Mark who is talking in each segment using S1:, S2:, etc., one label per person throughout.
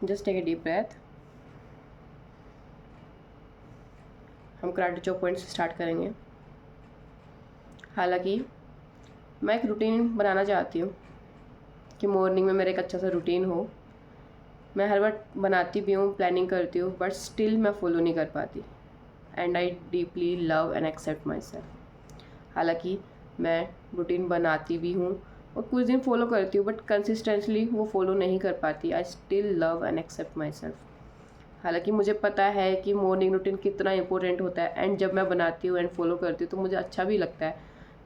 S1: Just take a deep breath. हम karate chop point से start करेंगे। हालांकि मैं एक रूटीन बनाना चाहती हूँ कि मॉर्निंग में मेरा एक अच्छा सा रूटीन हो। मैं हर बार बनाती भी हूँ, प्लानिंग करती हूँ, बट स्टिल मैं फॉलो नहीं कर पाती। And I deeply love and accept myself. हालांकि मैं रूटीन बनाती भी हूँ और कुछ दिन फॉलो करती हूँ, बट कंसिस्टेंटली वो फॉलो नहीं कर पाती। I still love and accept myself. हालांकि मुझे पता है कि मॉर्निंग रूटीन कितना इंपॉर्टेंट होता है, एंड जब मैं बनाती हूँ एंड फॉलो करती हूँ तो मुझे अच्छा भी लगता है,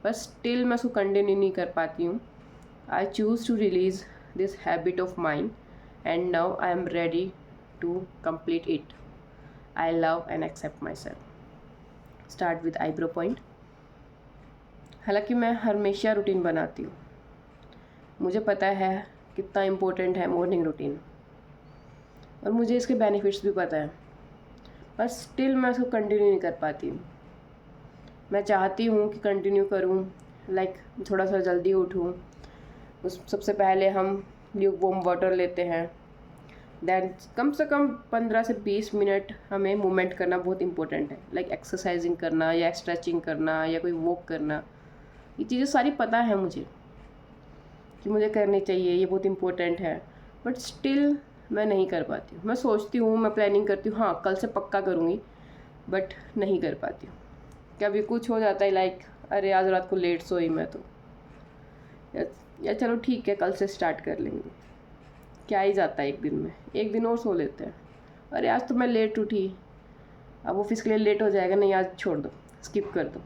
S1: पर स्टिल मैं उसको कंटिन्यू नहीं कर पाती हूँ। I choose to release this habit of mind and now I am ready to complete it. I love and accept myself. Start with eyebrow point. हालांकि मैं हमेशा रूटीन बनाती हूँ, मुझे पता है कितना इम्पोर्टेंट है मॉर्निंग रूटीन, और मुझे इसके बेनिफिट्स भी पता है, पर स्टिल मैं उसको कंटिन्यू नहीं कर पाती हूँ। मैं चाहती हूँ कि कंटिन्यू करूँ, लाइक थोड़ा सा जल्दी उठूँ। उस सबसे पहले हम ल्यूकवार्म वाटर लेते हैं, दैन कम से कम 15 से 20 मिनट हमें मूवमेंट करना बहुत इंपॉर्टेंट है, लाइक एक्सरसाइजिंग करना या स्ट्रेचिंग करना या कोई वॉक करना। ये चीज़ें सारी पता है मुझे कि मुझे करनी चाहिए, ये बहुत इंपॉर्टेंट है, बट स्टिल मैं नहीं कर पाती हूँ। मैं सोचती हूँ, मैं प्लानिंग करती हूँ, हाँ कल से पक्का करूँगी, बट नहीं कर पाती हूँ। कभी कुछ हो जाता है, लाइक अरे आज रात को लेट सोई मैं, तो या चलो ठीक है कल से स्टार्ट कर लेंगे, क्या ही जाता है एक दिन में, एक दिन और सो लेते हैं। अरे आज तो मैं लेट उठी, अब ऑफिस के लिए लेट हो जाएगा, नहीं आज छोड़ दो, स्किप कर दो।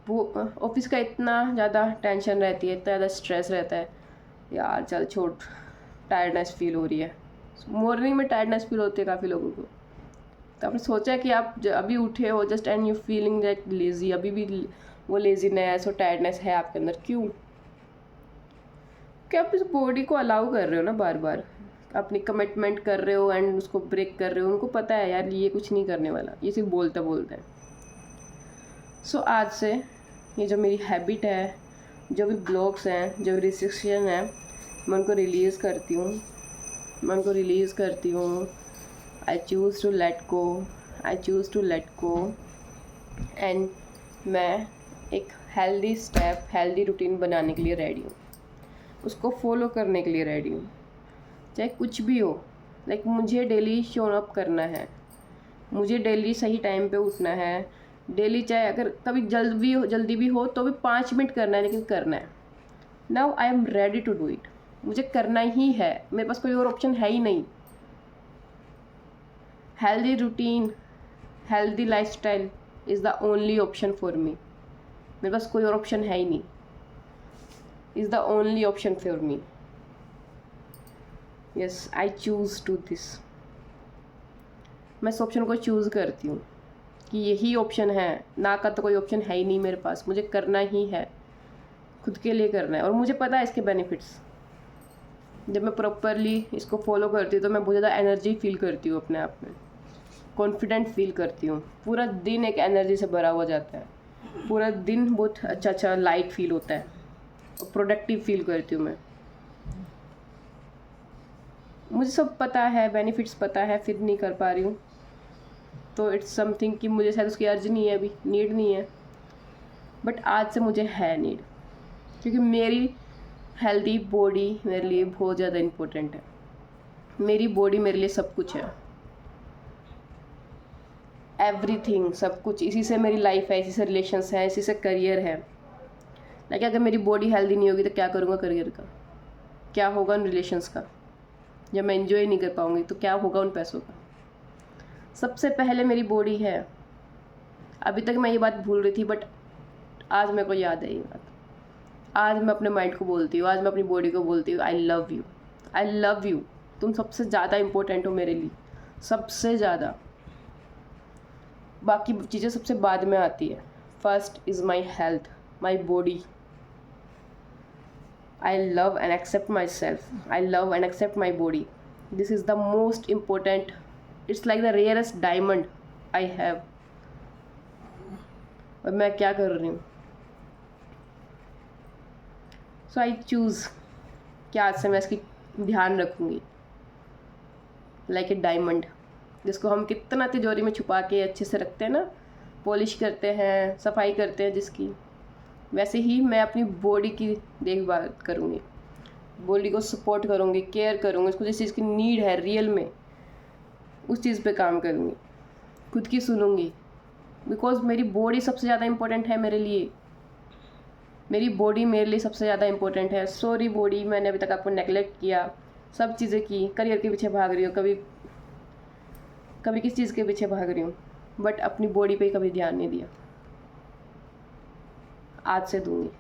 S1: वो ऑफिस का इतना ज़्यादा टेंशन रहती है, इतना ज़्यादा स्ट्रेस रहता है, यार चल छोड़, टायर्डनेस फील हो रही है। मॉर्निंग में टायर्डनेस फील होती है काफ़ी लोगों को। तो आपने सोचा कि आप अभी उठे हो just and you feeling like lazy, अभी भी वो लेज़ीनेस और टायर्डनेस है आपके अंदर, क्यों? कि आप इस बॉडी को अलाउ कर रहे हो ना, बार बार अपनी कमिटमेंट कर रहे हो एंड उसको ब्रेक कर रहे हो। उनको पता है यार ये कुछ नहीं करने वाला, ये सिर्फ बोलता बोलता है। सो आज से ये जो मेरी हैबिट है, जो भी ब्लॉक्स हैं, जो भी रिस्ट्रिक्शन है, मैं उनको रिलीज़ करती हूँ, मैं उनको रिलीज़ करती हूँ। I choose to let go, I choose to let go, and मैं एक हेल्दी स्टेप, हेल्दी रूटीन बनाने के लिए रेडी हूँ, उसको फॉलो करने के लिए रेडी हूँ, चाहे कुछ भी हो। लाइक मुझे डेली शो अप करना है, मुझे डेली सही टाइम पे उठना है, डेली चाहे अगर कभी जल्दी भी हो तो भी 5 मिनट करना है, लेकिन करना है। Now I am ready to do it. मुझे करना ही है, मेरे पास कोई और ऑप्शन है ही नहीं। Healthy routine, healthy lifestyle is the only option for me. मेरे पास कोई और ऑप्शन है ही नहीं, is the only option for me. Yes, I choose to this. मैं इस ऑप्शन को चूज़ करती हूँ कि यही ऑप्शन है, ना का तो कोई ऑप्शन है ही नहीं मेरे पास। मुझे करना ही है, खुद के लिए करना है, और मुझे पता है इसके बेनिफिट्स। जब मैं प्रॉपरली इसको फॉलो करती हूँ तो मैं बहुत ज़्यादा एनर्जी फील करती हूँ अपने आप में, कॉन्फिडेंट फील करती हूँ। पूरा दिन एक एनर्जी से भरा हुआ जाता है, पूरा दिन बहुत अच्छा लाइट फील होता है और प्रोडक्टिव फील करती हूँ मैं। मुझे सब पता है, बेनिफिट्स पता है, फिर नहीं कर पा रही हूँ, तो इट्स समथिंग कि मुझे शायद उसकी अर्ज नहीं है, अभी नीड नहीं है, बट आज से मुझे है नीड, क्योंकि मेरी हेल्दी बॉडी मेरे लिए बहुत ज़्यादा इम्पोर्टेंट है। मेरी बॉडी मेरे लिए सब कुछ है, एवरीथिंग, सब कुछ। इसी से मेरी लाइफ है, इसी से रिलेशंस है, इसी से करियर है। लेकिन अगर मेरी बॉडी हेल्दी नहीं होगी तो क्या करूँगा करियर का, क्या होगा उन रिलेशंस का? जब मैं एंजॉय नहीं कर पाऊँगी तो क्या होगा उन पैसों का? सबसे पहले मेरी बॉडी है। अभी तक मैं ये बात भूल रही थी, बट आज मेरे को याद है ये बात। आज मैं अपने माइंड को बोलती हूँ, आज मैं अपनी बॉडी को बोलती हूँ, I love you, I love you. तुम सबसे ज़्यादा इम्पोर्टेंट हो मेरे लिए, सबसे ज़्यादा। बाकी चीज़ें सबसे बाद में आती है। First is my health, my body. I love and accept myself, I love and accept my body. This is the most important, it's like the rarest diamond I have. और मैं क्या कर रही हूँ? सो आई चूज़ कि आज से मैं इसकी ध्यान रखूँगी, लाइक ए डायमंड, जिसको हम कितना तिजोरी में छुपा के अच्छे से रखते हैं ना, पॉलिश करते हैं, सफाई करते हैं जिसकी, वैसे ही मैं अपनी बॉडी की देखभाल करूँगी, बॉडी को सपोर्ट करूँगी, केयर करूँगी, उसको जिस चीज़ की नीड है रियल में उस चीज़ पे काम करूँगी, खुद की सुनूँगी, बिकॉज मेरी बॉडी सबसे ज़्यादा इम्पोर्टेंट है मेरे लिए। मेरी बॉडी मेरे लिए सबसे ज़्यादा इम्पोर्टेंट है। सॉरी बॉडी, मैंने अभी तक आपको नेगलेक्ट किया, सब चीज़ें की, करियर के पीछे भाग रही हूँ, कभी किस चीज़ के पीछे भाग रही हूँ, बट अपनी बॉडी पे कभी ध्यान नहीं दिया। आज से दूंगी।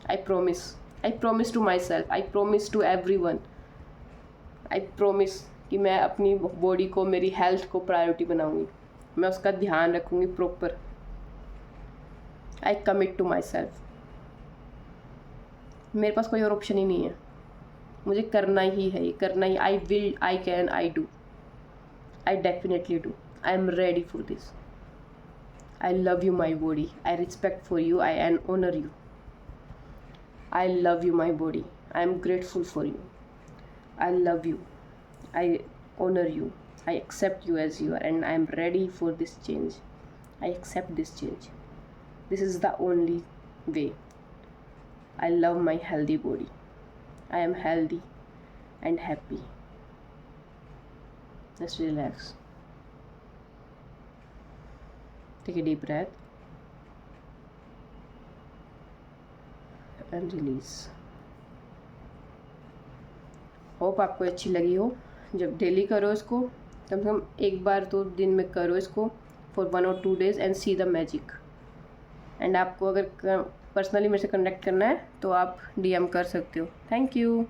S1: I promise to myself, I promise to everyone, I promise कि मैं अपनी बॉडी को, मेरी हेल्थ को प्रायोरिटी बनाऊंगी, मैं उसका ध्यान रखूंगी proper. I commit to myself. मेरे पास कोई और ऑप्शन ही नहीं है, मुझे करना ही है, ये करना ही। I will, I can, I do, I definitely do, I am ready for this. I love you, my body. I respect for you. I honor you. I love you, my body. I am grateful for you. I love you. I honor you. I accept you as you are, and I am ready for this change. I accept this change. This is the only way. I love my healthy body. I am healthy and happy. Just relax. Take a deep breath and release. Hope आपको अच्छी लगी हो। जब daily करो इसको, कम से कम एक बार तो दिन में करो इसको for 1 or 2 days and see the magic. And आपको अगर पर्सनली मेरे से कनेक्ट करना है तो आप DM कर सकते हो। Thank you.